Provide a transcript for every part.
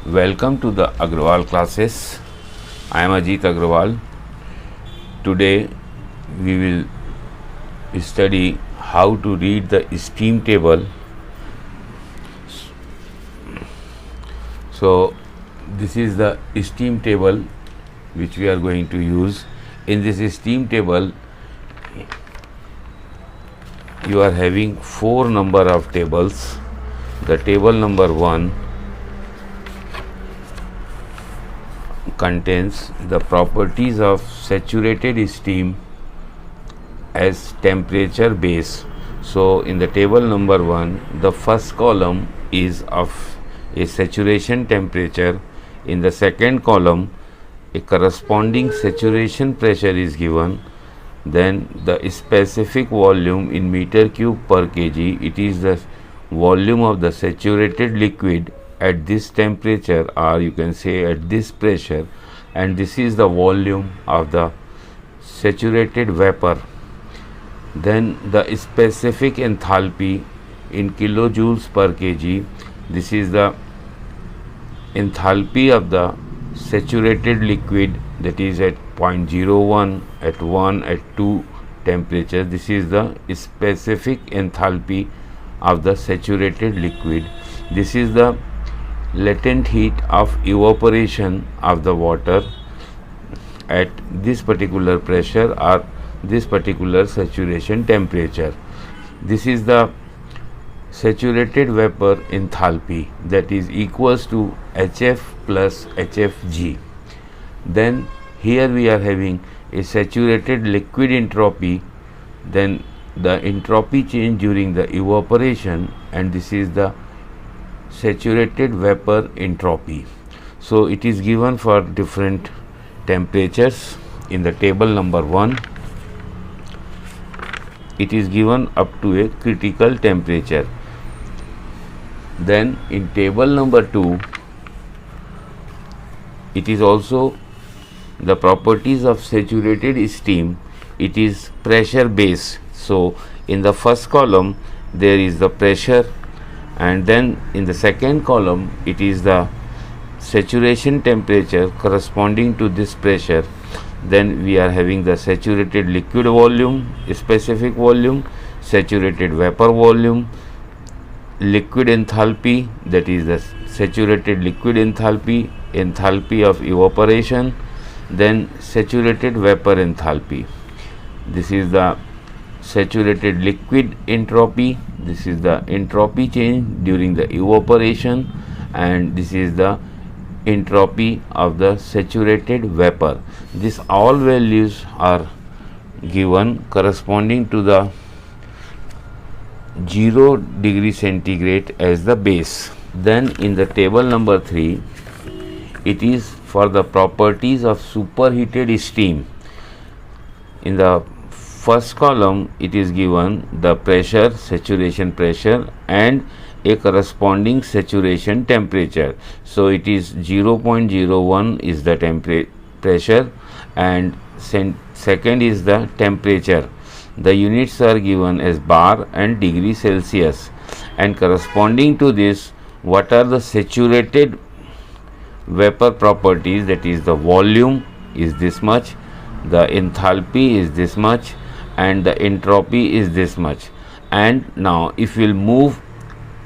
Welcome to the Agrawal classes. I am Ajit Agrawal. Today we will study how to read the steam table. So this is the steam table which we are going to use. In this steam table you are having 4 number of tables. The table number 1 contains the properties of saturated steam as temperature base. So in the table number 1, the first column is of a saturation temperature. In the second column, a corresponding saturation pressure is given. Then the specific volume in meter cube per kg, it is the volume of the saturated liquid at this temperature, or you can say at this pressure, and this is the volume of the saturated vapor. Then the specific enthalpy in kilojoules per kg, this is the enthalpy of the saturated liquid, that is at 0.01, at 1, at 2 temperature. This is the specific enthalpy of the saturated liquid. This is the latent heat of evaporation of the water at this particular pressure or this particular saturation temperature. This is the saturated vapor enthalpy, that is equals to HF plus HFG. Then here we are having a saturated liquid entropy, then the entropy change during the evaporation, and this is the saturated vapor entropy. So it is given for different temperatures. In the table number 1, it is given up to a critical temperature. Then in table number 2, it is also the properties of saturated steam. It is pressure based. So in the first column there is the pressure, and then in the second column it is the saturation temperature corresponding to this pressure. Then we are having the saturated liquid volume, specific volume, saturated vapor volume, liquid enthalpy, that is the saturated liquid enthalpy, enthalpy of evaporation, then saturated vapor enthalpy. This is the saturated liquid entropy, this is the entropy change during the evaporation, and this is the entropy of the saturated vapor. These all values are given corresponding to the 0 degree centigrade as the base. Then in the table number 3, it is for the properties of superheated steam. In the first column it is given the pressure, saturation pressure, and a corresponding saturation temperature. So it is 0.01 is the pressure, and second is the temperature. The units are given as bar and degree Celsius, and corresponding to this, what are the saturated vapor properties, that is the volume is this much, the enthalpy is this much, and the entropy is this much. And now if we will move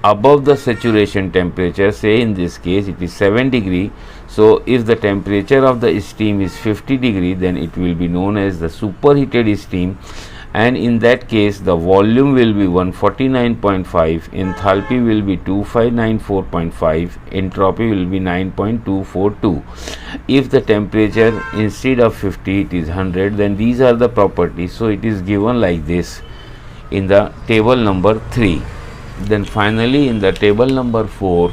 above the saturation temperature, say in this case it is 7 degree, so if the temperature of the steam is 50 degree, then it will be known as the superheated steam, and in that case the volume will be 149.5, enthalpy will be 2594.5, entropy will be 9.242. If the temperature instead of 50 it is 100, then these are the properties. So it is given like this in the table number 3. Then finally in the table number 4,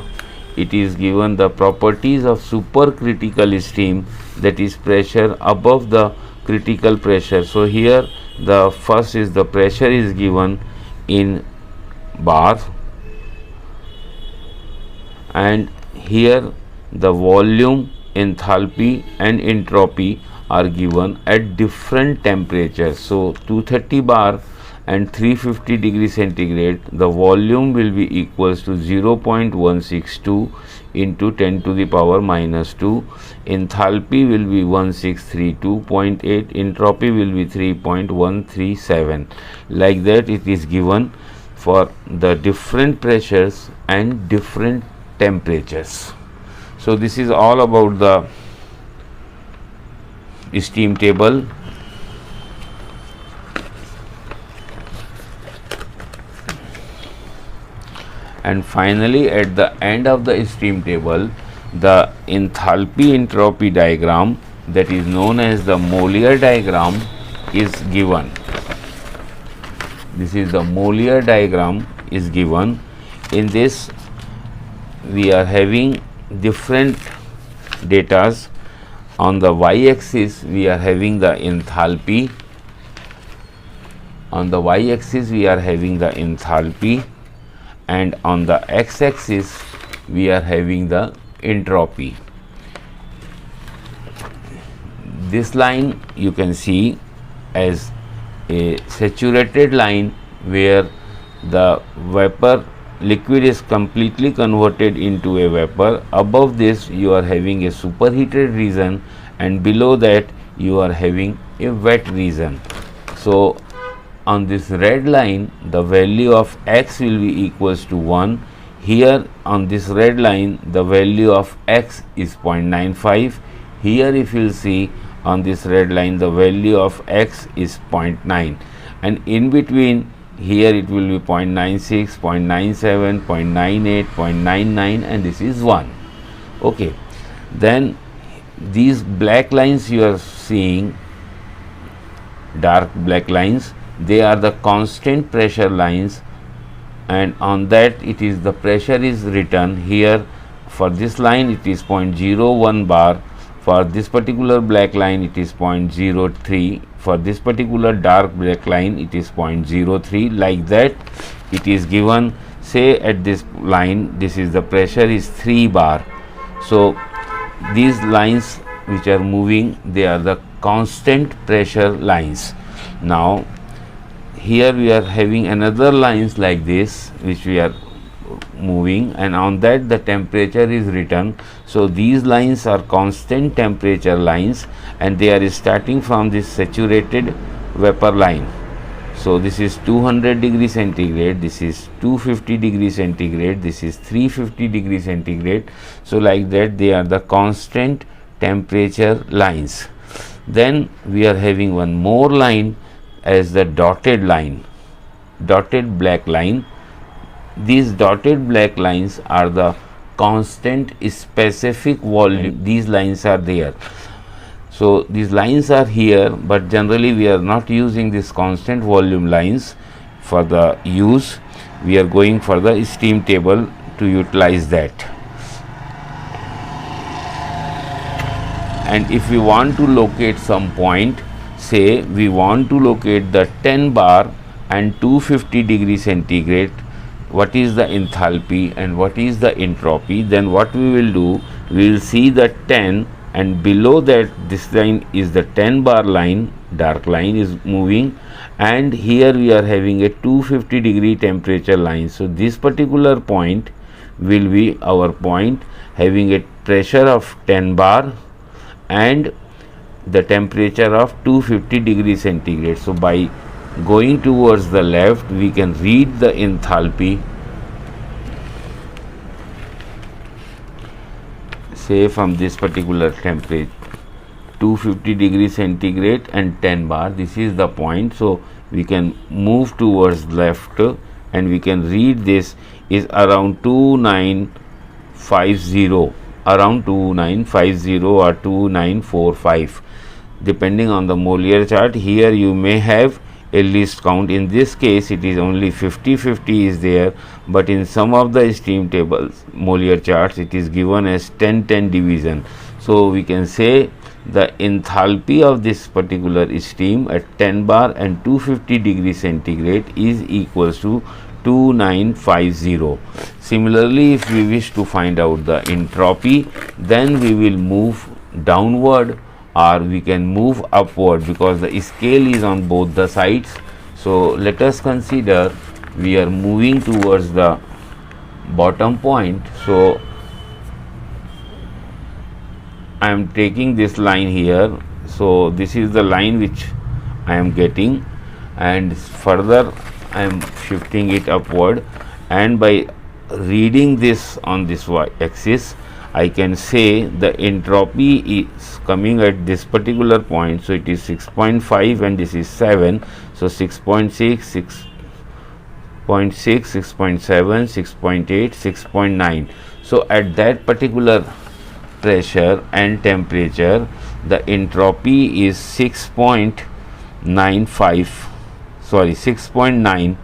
it is given the properties of supercritical steam, that is pressure above the critical pressure. So here the first is the pressure is given in bar, and here the volume, enthalpy, and entropy are given at different temperatures. So 230 bar and 350 degree centigrade, the volume will be equals to 0.162 into 10 to the power minus 2. Enthalpy will be 1632.8, entropy will be 3.137. Like that it is given for the different pressures and different temperatures. So this is all about the steam table. And finally, at the end of the steam table, the enthalpy entropy diagram, that is known as the Mollier diagram, is given. This is the Mollier diagram is given. In this, we are having different datas. On the y-axis, we are having the enthalpy. On the y-axis, we are having the enthalpy, and on the x-axis, we are having the entropy. This line you can see as a saturated line where the vapor liquid is completely converted into a vapor. Above this you are having a superheated region, and below that you are having a wet region. So on this red line, the value of x will be equals to 1. Here on this red line, the value of x is 0.95. Here if you will see on this red line, the value of x is 0.9, and in between here it will be 0.96, 0.97, 0.98, 0.99, and this is 1. Okay. Then these black lines you are seeing, dark black lines, they are the constant pressure lines, and on that it is the pressure is written here. For this line it is 0.01 bar, for this particular black line it is 0.03, for this particular dark black line it is 0.03. Like that it is given. Say at this line, this is the pressure is 3 bar. So these lines which are moving, they are the constant pressure lines. Now here we are having another lines like this which we are moving, and on that the temperature is written. So these lines are constant temperature lines, and they are starting from this saturated vapor line. So this is 200 degree centigrade, this is 250 degree centigrade, this is 350 degree centigrade. So like that they are the constant temperature lines. Then we are having one more line as the dotted line, dotted black line. These dotted black lines are the constant specific volume. These lines are there. So these lines are here, but generally we are not using this constant volume lines for the use. We are going for the steam table to utilize that. And if we want to locate some point, say we want to locate the 10 bar and 250 degree centigrade, what is the enthalpy and what is the entropy, then what we will do, we will see the 10, and below that this line is the 10 bar line, dark line is moving, and here we are having a 250 degree temperature line. So this particular point will be our point having a pressure of 10 bar and the temperature of 250 degree centigrade. So by going towards the left, we can read the enthalpy. Say from this particular temperature 250 degree centigrade and 10 bar, this is the point. So we can move towards left, and we can read this is around 2950, around 2950 or 2945, depending on the Mollier chart. Here you may have a least count. In this case it is only 50-50 is there, but in some of the steam tables Mollier charts it is given as 10-10 division. So we can say the enthalpy of this particular steam at 10 bar and 250 degree centigrade is equals to 2950. Similarly, if we wish to find out the entropy, then we will move downward or we can move upward, because the scale is on both the sides. So let us consider we are moving towards the bottom point. So I am taking this line here. So this is the line which I am getting, and further I am shifting it upward, and by reading this on this y axis I can say the entropy is coming at this particular point. So it is 6.5 and this is 7. So 6.6, 6.6, 6.7, 6.8, 6.9. So at that particular pressure and temperature, the entropy is 6.9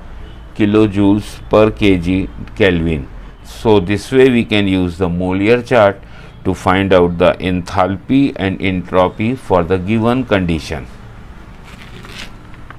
kilojoules per kg Kelvin. So this way we can use the Mollier chart to find out the enthalpy and entropy for the given condition.